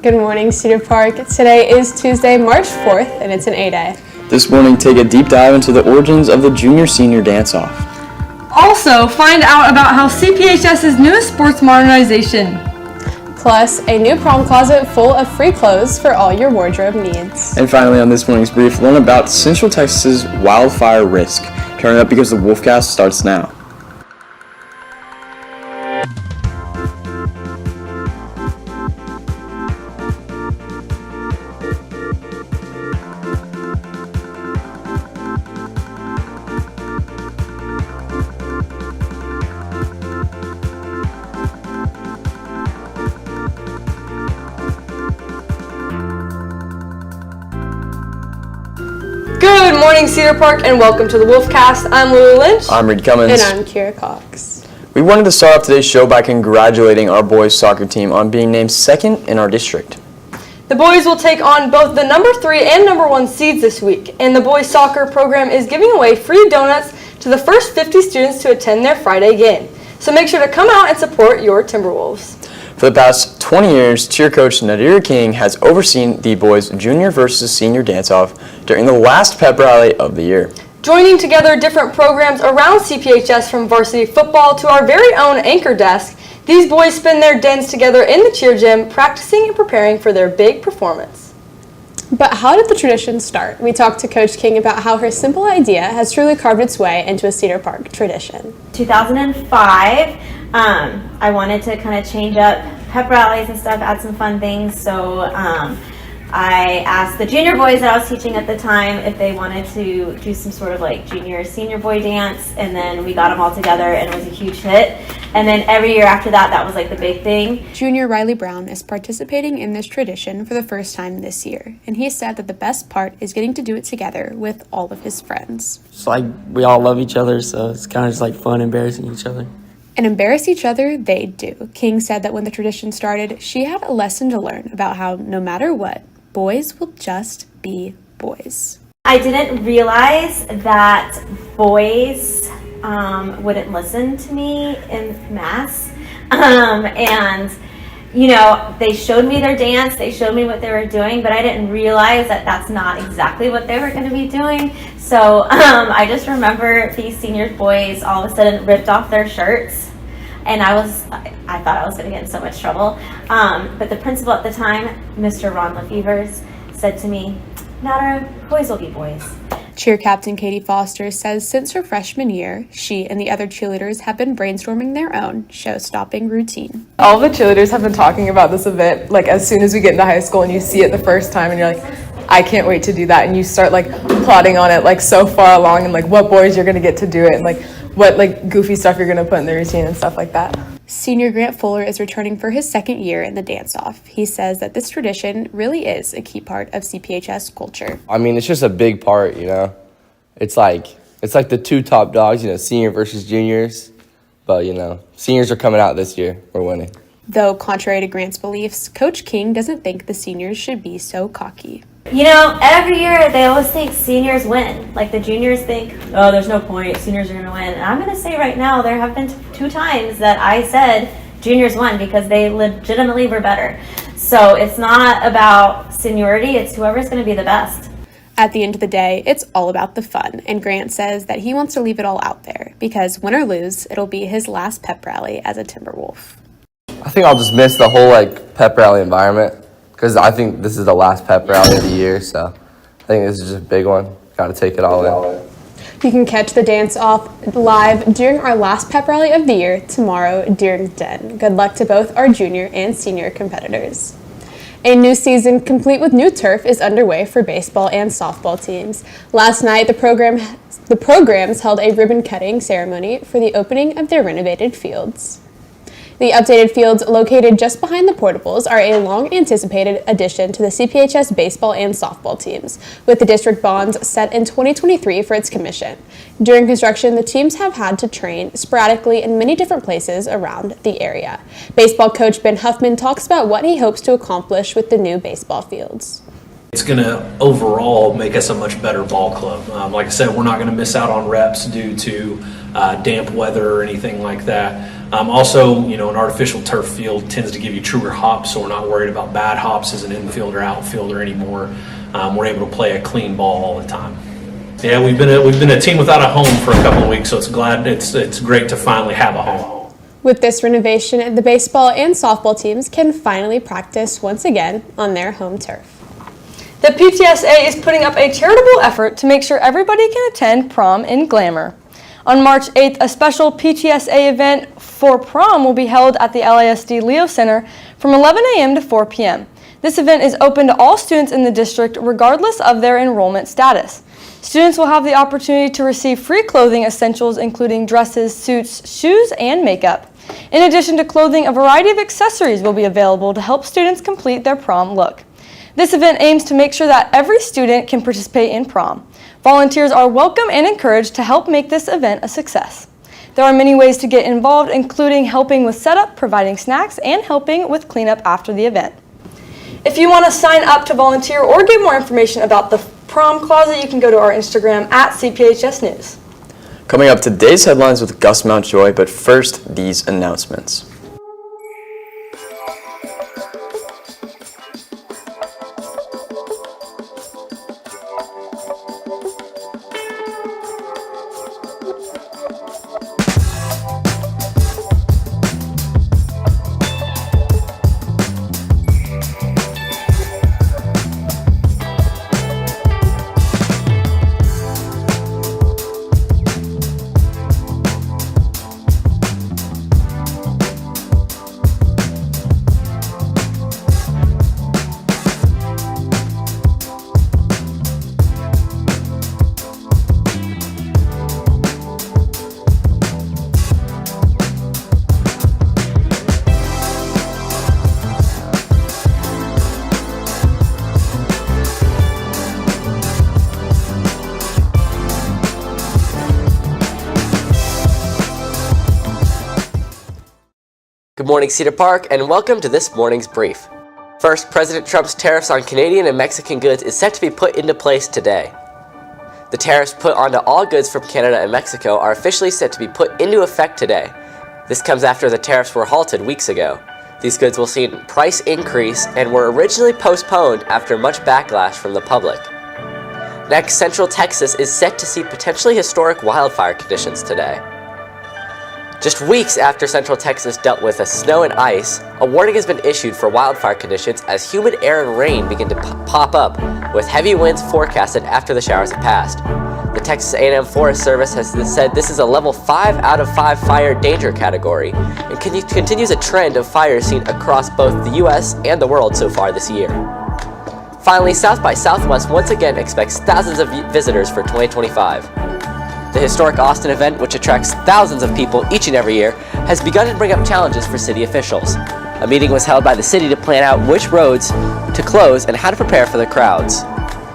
Good morning, Cedar Park. Today is Tuesday, March 4th, and it's an A-Day. This morning, take a deep dive into the origins of the junior-senior dance-off. Also, find out about how CPHS's newest sports modernization. Plus, a new prom closet full of free clothes for all your wardrobe needs. And finally, on this morning's brief, learn about Central Texas's wildfire risk. Turn it up because the Wolfcast starts now. Good morning, Cedar Park, and welcome to the Wolfcast. I'm Lily Lynch. I'm Reed Cummins. And I'm Kira Cox. We wanted to start off today's show by congratulating our boys soccer team on being named second in our district. The boys will take on both the number 3 and number 1 seeds this week, and the boys soccer program is giving away free donuts to the first 50 students to attend their Friday game. So make sure to come out and support your Timberwolves. For the past 20 years, cheer coach Nadir King has overseen the boys' junior versus senior dance-off during the last pep rally of the year. Joining together different programs around CPHS, from varsity football to our very own anchor desk, these boys spend their dance together in the cheer gym, practicing and preparing for their big performance. But how did the tradition start? We talked to Coach King about how her simple idea has truly carved its way into a Cedar Park tradition. 2005, I wanted to kind of change up pep rallies and stuff, add some fun things, so I asked the junior boys that I was teaching at the time if they wanted to do some sort of like junior senior boy dance, and then we got them all together and it was a huge hit. And then every year after that, that was like the big thing. Junior Riley Brown is participating in this tradition for the first time this year, and he said that the best part is getting to do it together with all of his friends. It's like we all love each other, so it's kind of just like fun embarrassing each other. And embarrass each other, they do. King said that when the tradition started, she had a lesson to learn about how no matter what, boys will just be boys. I didn't realize that boys wouldn't listen to me in mass. And, you know, they showed me their dance, they showed me what they were doing, but I didn't realize that that's not exactly what they were going to be doing. So I just remember these senior boys all of a sudden ripped off their shirts. And I thought I was going to get in so much trouble. But the principal at the time, Mr. Ron Lefevers, said to me, "Nader, boys will be boys." Cheer captain Katie Foster says since her freshman year, she and the other cheerleaders have been brainstorming their own show-stopping routine. All the cheerleaders have been talking about this event, like as soon as we get into high school and you see it the first time and you're like, I can't wait to do that. And you start like plotting on it like so far along and like what boys you're going to get to do it and like what like goofy stuff you're going to put in the routine and stuff like that. Senior Grant Fuller is returning for his second year in the dance-off. He says that this tradition really is a key part of CPHS culture. I mean, it's just a big part, you know. It's like the two top dogs, you know, senior versus juniors. But, you know, seniors are coming out this year. We're winning. Though, contrary to Grant's beliefs, Coach King doesn't think the seniors should be so cocky. You know, every year they always think seniors win. Like the juniors think, oh, there's no point, seniors are going to win. And I'm going to say right now, there have been 2 times that I said juniors won because they legitimately were better. So it's not about seniority, it's whoever's going to be the best. At the end of the day, it's all about the fun, and Grant says that he wants to leave it all out there because win or lose, it'll be his last pep rally as a Timberwolf. I think I'll just miss the whole, like, pep rally environment because I think this is the last pep rally of the year, so I think this is just a big one. Got to take it all in. You can catch the dance-off live during our last pep rally of the year tomorrow during 10. Good luck to both our junior and senior competitors. A new season complete with new turf is underway for baseball and softball teams. Last night, the programs held a ribbon-cutting ceremony for the opening of their renovated fields. The updated fields, located just behind the portables, are a long-anticipated addition to the CPHS baseball and softball teams, with the district bonds set in 2023 for its commission. During construction, the teams have had to train sporadically in many different places around the area. Baseball coach Ben Huffman talks about what he hopes to accomplish with the new baseball fields. It's going to overall make us a much better ball club. Like I said, we're not going to miss out on reps due to damp weather or anything like that. Also, an artificial turf field tends to give you truer hops, so we're not worried about bad hops as an infield or outfielder anymore. We're able to play a clean ball all the time. Yeah, we've been a team without a home for a couple of weeks, so it's great to finally have a home. With this renovation, the baseball and softball teams can finally practice once again on their home turf. The PTSA is putting up a charitable effort to make sure everybody can attend prom in glamour. On March 8th, a special PTSA event for prom will be held at the LASD Leo Center from 11 a.m. to 4 p.m. This event is open to all students in the district regardless of their enrollment status. Students will have the opportunity to receive free clothing essentials including dresses, suits, shoes, and makeup. In addition to clothing, a variety of accessories will be available to help students complete their prom look. This event aims to make sure that every student can participate in prom. Volunteers are welcome and encouraged to help make this event a success. There are many ways to get involved, including helping with setup, providing snacks, and helping with cleanup after the event. If you want to sign up to volunteer or get more information about the prom closet, you can go to our Instagram at CPHS News. Coming up, today's headlines with Gus Mountjoy, but first, these announcements. Good morning, Cedar Park, and welcome to this morning's brief. First, President Trump's tariffs on Canadian and Mexican goods is set to be put into place today. The tariffs put onto all goods from Canada and Mexico are officially set to be put into effect today. This comes after the tariffs were halted weeks ago. These goods will see a price increase and were originally postponed after much backlash from the public. Next, Central Texas is set to see potentially historic wildfire conditions today. Just weeks after Central Texas dealt with snow and ice, a warning has been issued for wildfire conditions as humid air and rain begin to pop up, with heavy winds forecasted after the showers have passed. The Texas A&M Forest Service has said this is a level 5 out of 5 fire danger category and continues a trend of fires seen across both the U.S. and the world so far this year. Finally, South by Southwest once again expects thousands of visitors for 2025. The historic Austin event, which attracts thousands of people each and every year, has begun to bring up challenges for city officials. A meeting was held by the city to plan out which roads to close and how to prepare for the crowds.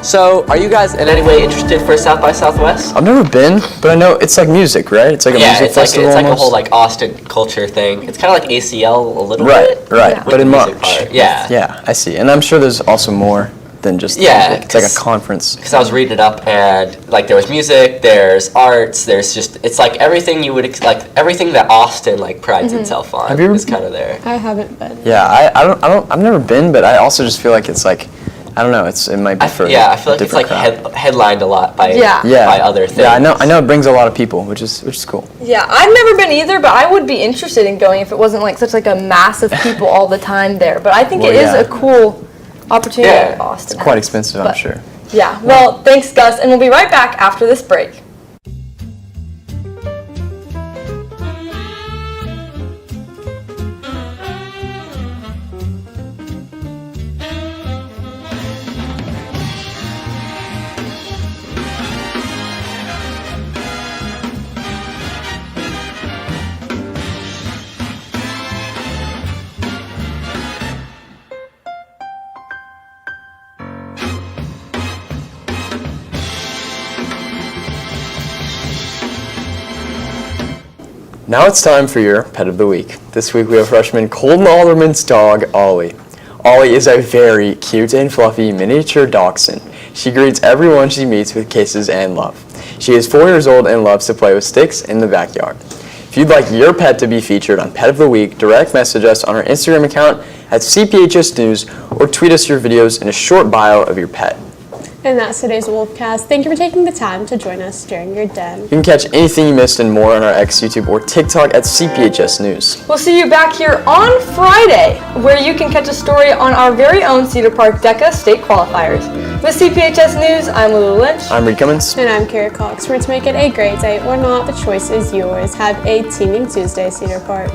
So, are you guys in any way interested for South by Southwest? I've never been, but I know it's like music, right? It's like a music festival it's like almost. a whole like Austin culture thing. It's kind of like ACL a little Right, bit. right, with but the in music March. part. Yeah. Yeah, I see. And I'm sure there's also more than just music. It's like a conference. Because I was reading it up and like there was music, there's arts, there's just it's like everything you would like everything that Austin like prides itself on. Have you ever is kind of there. I haven't been. Yeah, I've never been, but I also just feel like it's like, I don't know, it might be for I feel like it's like headlined a lot by by other things. Yeah, I know it brings a lot of people, which is cool. Yeah, I've never been either, but I would be interested in going if it wasn't like such like a mass of people all the time there. But I think it is a cool opportunity in Austin. It's quite expensive, I'm sure. Yeah, well, thanks, Gus, and we'll be right back after this break. Now it's time for your Pet of the Week. This week we have freshman Colton Alderman's dog, Ollie. Ollie is a very cute and fluffy miniature dachshund. She greets everyone she meets with kisses and love. She is 4 years old and loves to play with sticks in the backyard. If you'd like your pet to be featured on Pet of the Week, direct message us on our Instagram account at CPHS News or tweet us your videos and a short bio of your pet. And that's today's Wolfcast. Thank you for taking the time to join us during your den. You can catch anything you missed and more on our X, YouTube, or TikTok at CPHS News. We'll see you back here on Friday, where you can catch a story on our very own Cedar Park DECA state qualifiers. With CPHS News, I'm Lulu Lynch. I'm Reed Cummins. And I'm Kara Cox. We're to make it a great day or not. The choice is yours. Have a teeming Tuesday, Cedar Park.